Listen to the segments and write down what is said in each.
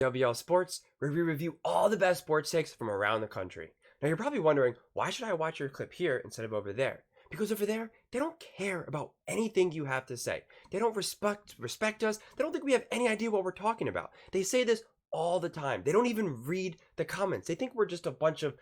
WL Sports, where we review all the best sports takes from around the country. Now, you're probably wondering, why should I watch your clip here instead of over there? Because over there, they don't care about anything you have to say. They don't respect us. They don't think we have any idea what we're talking about. They say this all the time. They don't even read the comments. They think we're just a bunch of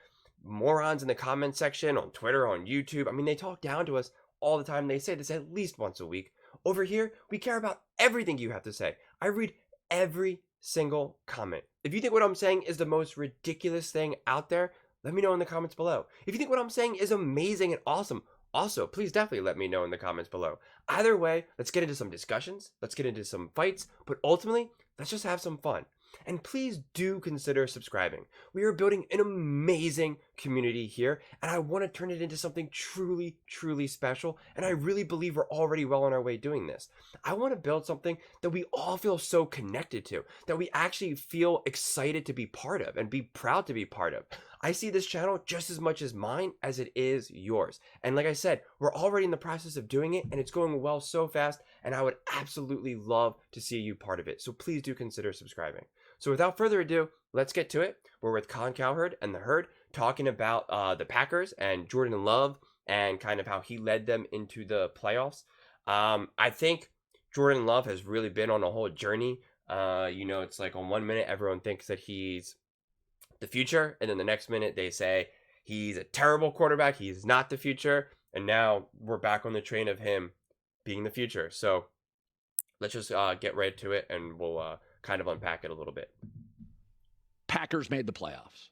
morons in the comment section on Twitter, on YouTube. I mean, they talk down to us all the time. They say this at least once a week. Over here, we care about everything you have to say. I read every single comment. If you think what I'm saying is the most ridiculous thing out there, let me know in the comments below. If you think what I'm saying is amazing and awesome, also, please definitely let me know in the comments below. Either way, let's get into some discussions, let's get into some fights, but ultimately, let's just have some fun. And please do consider subscribing. We are building an amazing community here, and I want to turn it into something truly, truly special, and I really believe we're already well on our way doing this. I want to build something that we all feel so connected to, that we actually feel excited to be part of and be proud to be part of. I see this channel just as much as mine as it is yours. And like I said, we're already in the process of doing it, and it's going well so fast, and I would absolutely love to see you part of it. So please do consider subscribing. So without further ado, let's get to it. We're with Colin Cowherd and the Herd talking about the Packers and Jordan Love and kind of how he led them into the playoffs. I think Jordan Love has really been on a whole journey. It's like on one minute, everyone thinks that he's the future. And then the next minute they say he's a terrible quarterback. He's not the future. And now we're back on the train of him being the future. So let's just get right to it and we'll kind of unpack it a little bit. Packers made the playoffs.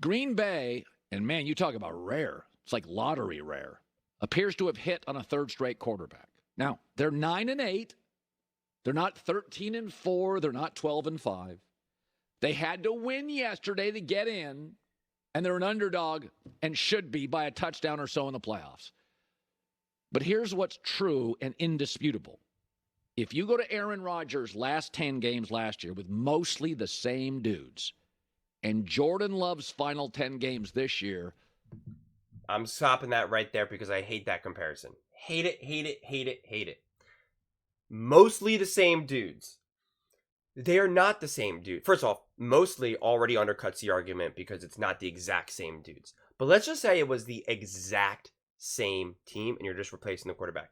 Green Bay, and man, you talk about rare. It's like lottery rare. Appears to have hit on a third straight quarterback. Now, they're 9-8. They're not 13-4. They're not 12-5. They had to win yesterday to get in, and they're an underdog and should be by a touchdown or so in the playoffs. But here's what's true and indisputable. If you go to Aaron Rodgers' last 10 games last year with mostly the same dudes, and Jordan Love's final 10 games this year, I'm stopping that right there because I hate that comparison. Hate it, hate it, hate it, hate it. Mostly the same dudes. They are not the same dude. First off, mostly already undercuts the argument because it's not the exact same dudes. But let's just say it was the exact same team and you're just replacing the quarterback.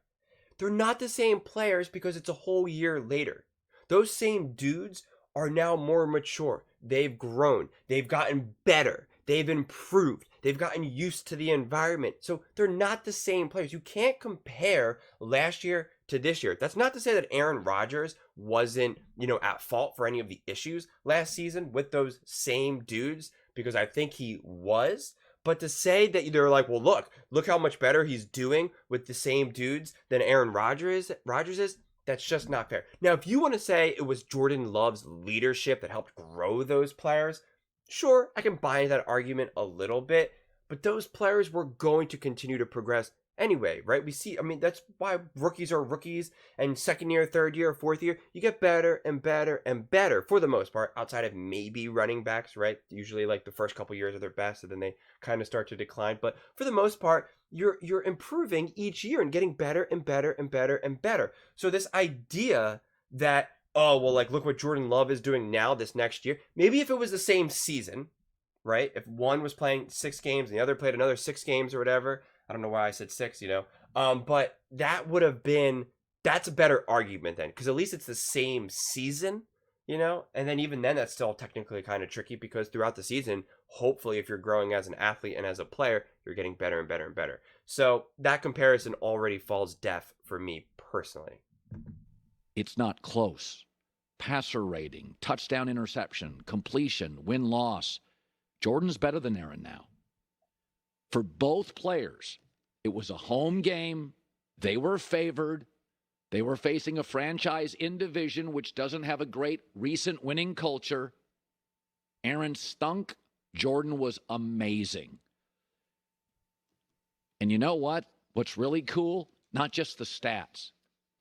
They're not the same players because it's a whole year later. Those same dudes are now more mature. They've grown. They've gotten better. They've improved. They've gotten used to the environment. So they're not the same players. You can't compare last year to this year. That's not to say that Aaron Rodgers wasn't, at fault for any of the issues last season with those same dudes, because I think he was. But to say that they're like, well, look how much better he's doing with the same dudes than Aaron Rodgers is, that's just not fair. Now, if you want to say it was Jordan Love's leadership that helped grow those players, sure, I can buy that argument a little bit, but those players were going to continue to progress anyway, right? That's why rookies are rookies, and second year, third year, fourth year, you get better and better and better for the most part, outside of maybe running backs, right? Usually like the first couple years are their best, and then they kind of start to decline. But for the most part, you're improving each year and getting better and better and better and better. So this idea that, oh, well, like, look what Jordan Love is doing now this next year. Maybe if it was the same season, right? If one was playing 6 games and the other played another 6 games or whatever, I don't know why I said 6, but that's a better argument then, because at least it's the same season, and then even then that's still technically kind of tricky because throughout the season, hopefully if you're growing as an athlete and as a player, you're getting better and better and better. So that comparison already falls deaf for me personally. it's not close. Passer rating, touchdown interception, completion, win-loss. Jordan's better than Aaron now. For both players, it was a home game. They were favored. They were facing a franchise in division which doesn't have a great recent winning culture. Aaron stunk. Jordan was amazing. And you know what? What's really cool? Not just the stats.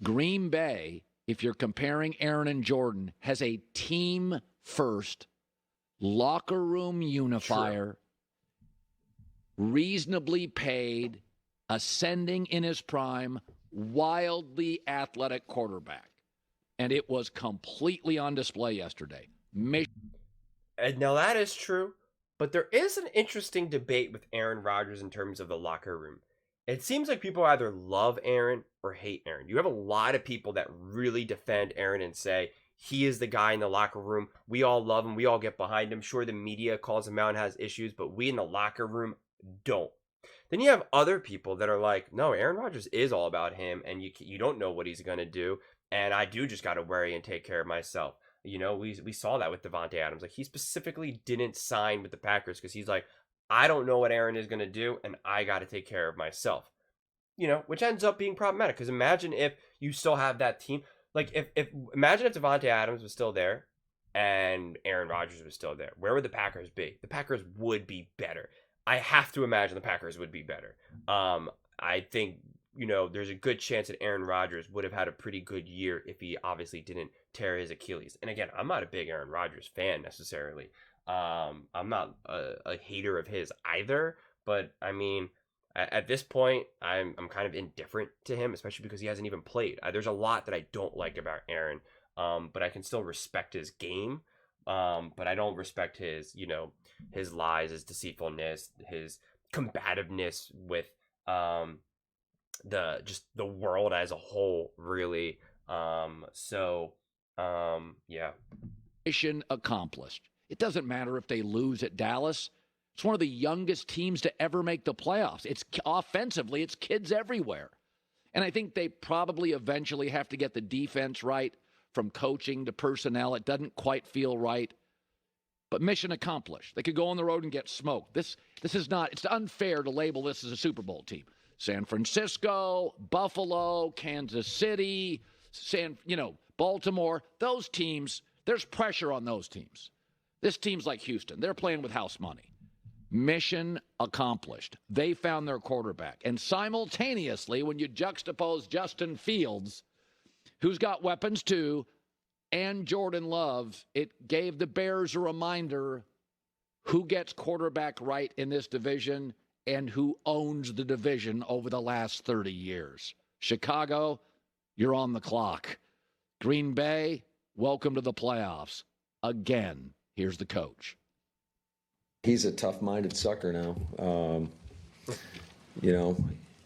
Green Bay, if you're comparing Aaron and Jordan, has a team-first, locker room unifier, reasonably paid, ascending in his prime, wildly athletic quarterback. And it was completely on display yesterday. And now that is true, but there is an interesting debate with Aaron Rodgers in terms of the locker room. It seems like people either love Aaron or hate Aaron. You have a lot of people that really defend Aaron and say he is the guy in the locker room. We all love him. We all get behind him. Sure, the media calls him out and has issues, but we in the locker room don't. Then you have other people that are like, no, Aaron Rodgers is all about him, and you don't know what he's going to do, and I do just got to worry and take care of myself. We saw that with Devontae Adams. Like, he specifically didn't sign with the Packers because he's like, I don't know what Aaron is going to do, and I got to take care of myself. Which ends up being problematic. Because imagine if you still have that team. Like, imagine if Devontae Adams was still there and Aaron Rodgers was still there. Where would the Packers be? The Packers would be better. I have to imagine the Packers would be better. I think there's a good chance that Aaron Rodgers would have had a pretty good year if he obviously didn't tear his Achilles. And again, I'm not a big Aaron Rodgers fan necessarily. I'm not a hater of his either, but I mean, at this point, I'm kind of indifferent to him, especially because he hasn't even played. There's a lot that I don't like about Aaron, but I can still respect his game. But I don't respect his lies, his deceitfulness, his combativeness with the world as a whole, really. Yeah. Mission accomplished. It doesn't matter if they lose at Dallas. It's one of the youngest teams to ever make the playoffs. It's offensively, it's kids everywhere. And I think they probably eventually have to get the defense right, from coaching to personnel. It doesn't quite feel right. But mission accomplished. They could go on the road and get smoked. This is not, it's unfair to label this as a Super Bowl team. San Francisco, Buffalo, Kansas City, Baltimore, those teams, there's pressure on those teams. This team's like Houston. They're playing with house money. Mission accomplished. They found their quarterback. And simultaneously, when you juxtapose Justin Fields, who's got weapons too, and Jordan Love, it gave the Bears a reminder who gets quarterback right in this division and who owns the division over the last 30 years. Chicago, you're on the clock. Green Bay, welcome to the playoffs. Again, here's the coach. He's a tough-minded sucker now.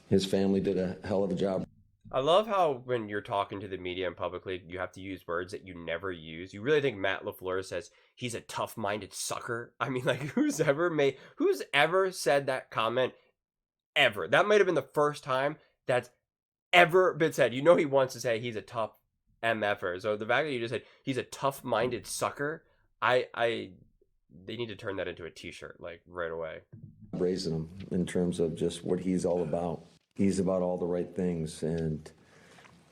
His family did a hell of a job. I love how when you're talking to the media and publicly, you have to use words that you never use. You really think Matt LaFleur says he's a tough-minded sucker? I mean, like, who's ever said that comment ever? That might have been the first time that's ever been said. He wants to say he's a tough MFer. So the fact that you just said he's a tough-minded sucker, they need to turn that into a t-shirt, like, right away. Raising him in terms of just what he's all about. He's about all the right things, and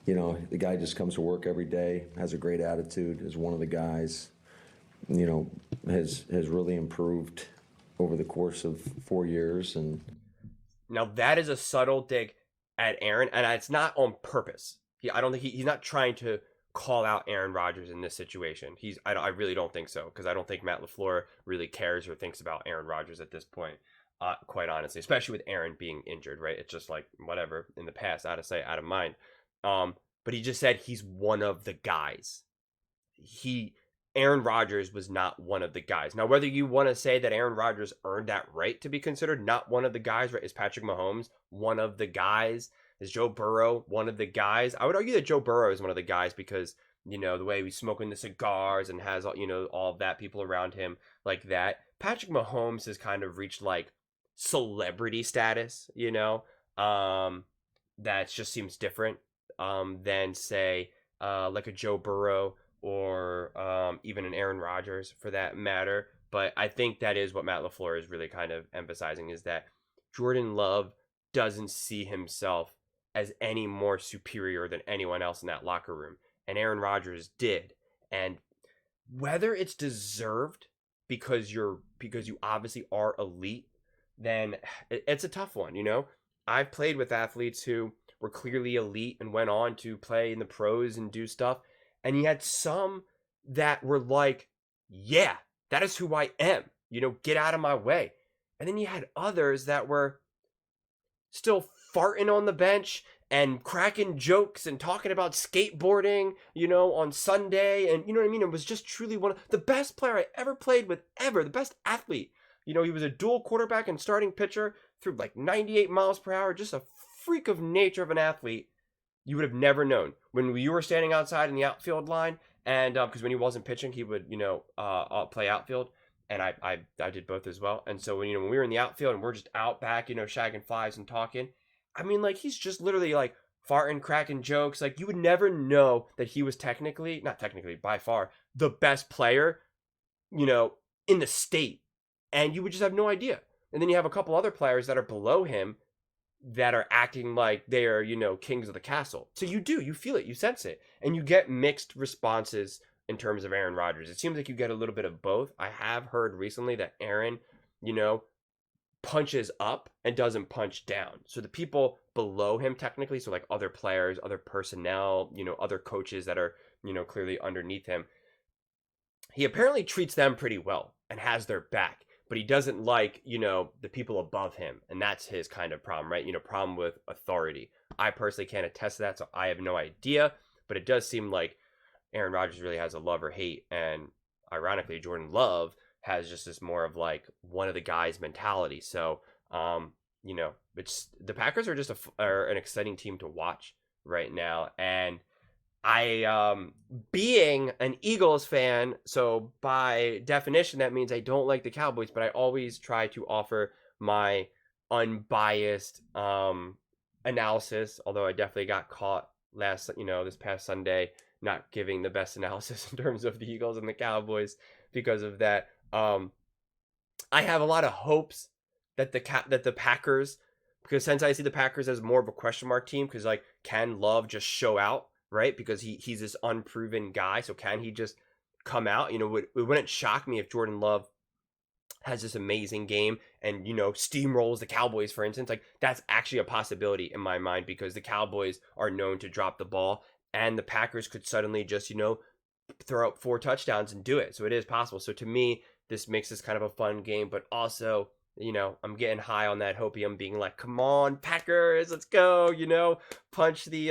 the guy just comes to work every day, has a great attitude, is one of the guys, has really improved over the course of 4 years. And now that is a subtle dig at Aaron, and it's not on purpose. I don't think he's not trying to call out Aaron Rodgers in this situation. I really don't think so, because I don't think Matt LaFleur really cares or thinks about Aaron Rodgers at this point. Quite honestly, especially with Aaron being injured, right? It's just like, whatever, in the past, out of sight, out of mind. But he just said he's one of the guys. Aaron Rodgers was not one of the guys. Now, whether you want to say that Aaron Rodgers earned that right to be considered not one of the guys, right? Is Patrick Mahomes one of the guys? Is Joe Burrow one of the guys? I would argue that Joe Burrow is one of the guys because, the way he's smoking the cigars and has, all of that, people around him like that. Patrick Mahomes has kind of reached, like, celebrity status, that just seems different than, say, like a Joe Burrow or even an Aaron Rodgers for that matter. But I think that is what Matt LaFleur is really kind of emphasizing, is that Jordan Love doesn't see himself as any more superior than anyone else in that locker room, and Aaron Rodgers did. And whether it's deserved because you obviously are elite, then it's a tough one. I've played with athletes who were clearly elite and went on to play in the pros and do stuff, and you had some that were like, yeah, that is who I am, get out of my way. And then you had others that were still farting on the bench and cracking jokes and talking about skateboarding, you know, on Sunday. And you know what I mean? It was just truly one of the best player I ever played with ever, the best athlete. You know, he was a dual quarterback and starting pitcher, threw like 98 miles per hour, just a freak of nature of an athlete. You would have never known when you were standing outside in the outfield line, and because when he wasn't pitching, he would, you know, play outfield, and I did both as well. And so when, you know, when we were in the outfield and we're just out back, you know, shagging flies and talking, I mean, like, he's just literally like farting, cracking jokes. Like, you would never know that he was not technically, by far the best player, you know, in the state, and you would just have no idea. And then you have a couple other players that are below him that are acting like they are, you know, kings of the castle. So you feel it, you sense it, and you get mixed responses in terms of Aaron Rodgers. It seems like you get a little bit of both. I have heard recently that Aaron, you know, punches up and doesn't punch down. So the people below him technically, so like other players, other personnel, you know, other coaches that are, you know, clearly underneath him, he apparently treats them pretty well and has their back. But he doesn't like, you know, the people above him. And that's his kind of problem, right? You know, problem with authority. I personally can't attest to that, so I have no idea. But it does seem like Aaron Rodgers really has a love or hate. And ironically, Jordan Love has just this more of like one of the guys mentality. So, you know, it's the Packers are just are an exciting team to watch right now. And I being an Eagles fan, so by definition that means I don't like the Cowboys, but I always try to offer my unbiased analysis, although I definitely got caught this past Sunday not giving the best analysis in terms of the Eagles and the Cowboys because of that. I have a lot of hopes that the Packers, because since I see the Packers as more of a question mark team, because like, can Love just show out? Right? Because he's this unproven guy. So can he just come out? You know, it wouldn't shock me if Jordan Love has this amazing game and, you know, steamrolls the Cowboys, for instance. Like, that's actually a possibility in my mind because the Cowboys are known to drop the ball and the Packers could suddenly just, you know, throw up 4 touchdowns and do it. So it is possible. So to me, this makes this kind of a fun game, but also, you know, I'm getting high on that hopium, being like, come on, Packers, let's go, you know, punch the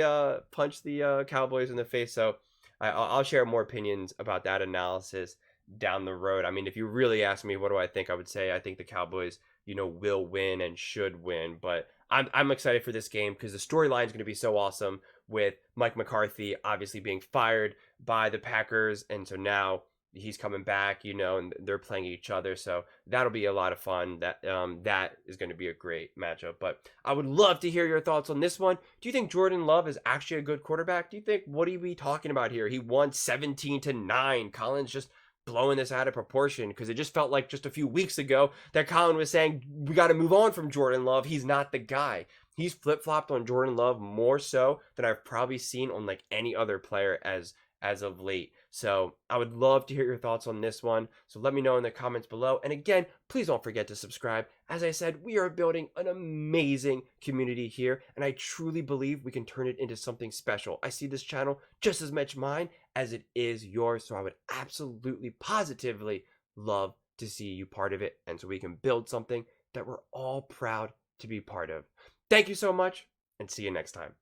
Cowboys in the face. So I'll share more opinions about that analysis down the road. I mean, if you really ask me, what do I think? I would say I think the Cowboys, you know, will win and should win. But I'm excited for this game because the storyline is going to be so awesome with Mike McCarthy obviously being fired by the Packers. And so now he's coming back, you know, and they're playing each other. So that'll be a lot of fun. That is going to be a great matchup. But I would love to hear your thoughts on this one. Do you think Jordan Love is actually a good quarterback? Do you think, what are we talking about here? He won 17-9. Colin's just blowing this out of proportion because it just felt like just a few weeks ago that Colin was saying we got to move on from Jordan Love. He's not the guy. He's flip-flopped on Jordan Love more so than I've probably seen on like any other player as of late. So I would love to hear your thoughts on this one. So let me know in the comments below. And again, please don't forget to subscribe. As I said, we are building an amazing community here, and I truly believe we can turn it into something special. I see this channel just as much mine as it is yours, so I would absolutely, positively love to see you part of it, and so we can build something that we're all proud to be part of. Thank you so much, and see you next time.